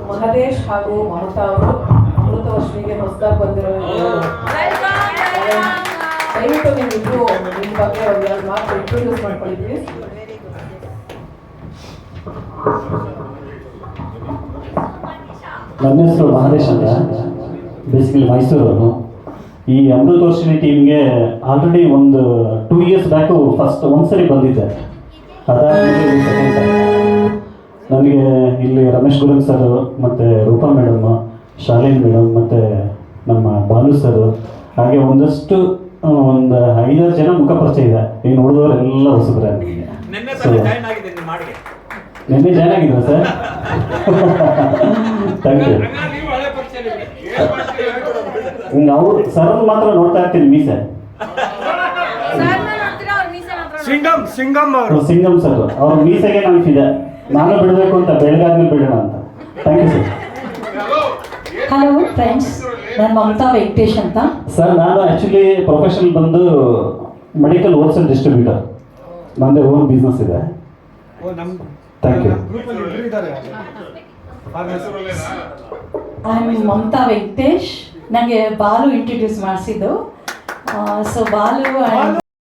ಮಹದೇಶ್ ಹಾಗೂ ಮಮತಾ ಅವರು ಅಮೃತ ವರ್ಷಿಗೆ ಹೊಸದಾಗಿ ಬಂದಿರೋ ದಯವಿಟ್ಟು ನೀವಿಬ್ರು ನಿಮ್ಮ ಬಗ್ಗೆ ಒಂದೆರಡು ಮಾತು ಇಂಟ್ರೊಡ್ಯೂಸ್ ಮಾಡ್ಕೊಳ್ಳಿ ಪ್ಲೀಸ್. ನನ್ನ ಹೆಸರು ಮಹದೇಶ್ ಅಂತ, ಬೇಸಿಕಲಿ ಮೈಸೂರವನು. ಈ ಅಮೃತವರ್ಷಿಣಿ ಟೀಮ್ಗೆ ಆಲ್ರೆಡಿ ಒಂದು 2 ಇಯರ್ಸ್ ಬ್ಯಾಕು ಫಸ್ಟ್ ಒಂದ್ಸರಿ ಬಂದಿದ್ದೆ. ಅದಾದಮೇಲೆ ಸೆಕೆಂಡ್ ಟೈಮ್ ನನಗೆ ಇಲ್ಲಿ ರಮೇಶ್ ಗುರುನ್ ಸರ್ ಮತ್ತು ರೂಪಾ ಮೇಡಮ್, ಶಾಲಿನ್ ಮೇಡಮ್ ಮತ್ತು ನಮ್ಮ ಬಾಲು ಸರ್, ಹಾಗೆ ಒಂದಷ್ಟು ಒಂದು 5-6 ಜನ ಮುಖ ಪರಿಚಯ ಇದೆ. ಇನ್ನು ಉಳಿದವರೆಲ್ಲ ಹೊಸಬ್ರೆ. ಸೊ ನಿನ್ನೆ ಜಾಯ್ನ್ ಆಗಿದ್ರ ಸರ್? Thank you. ಅವ್ರು ಸರ್ ಮಾತ್ರ ನೋಡ್ತಾ ಇರ್ತೀನಿ ಮೀಸೆ. ಸಿಂಗಮ್ ಸರ್ ಅವ್ರ ಮೀಸೆಗೆ ನನಗಿದೆ, ನಾನು ಬಿಡಬೇಕು ಅಂತ ಬೆಳಗಾದ್ಮೇಲೆ ಬಿಡೋಣ ಅಂತ. Thank you sir. Hello friends, ನಾನು ಮಮತಾ ವೆಂಕಟೇಶ್ ಅಂತ. ಸರ್ ನಾನು ಆ್ಯಕ್ಚುಲಿ ಪ್ರೊಫೆಷನಲ್ ಬಂದು ಮೆಡಿಕಲ್ ಹೋಲ್ಸೇಲ್ ಡಿಸ್ಟ್ರಿಬ್ಯೂಟರ್. ನನ್ನದೇ ಓನ್ ಬಿಸ್ನೆಸ್ ಇದೆ. Thank you. I am Mamata Venkatesh. ನನಗೆ ಬಾಲು ಇಂಟ್ರೊಡ್ಯೂಸ್ ಮಾಡಿಸಿದ್ದು. ಸೊ ಬಾಲು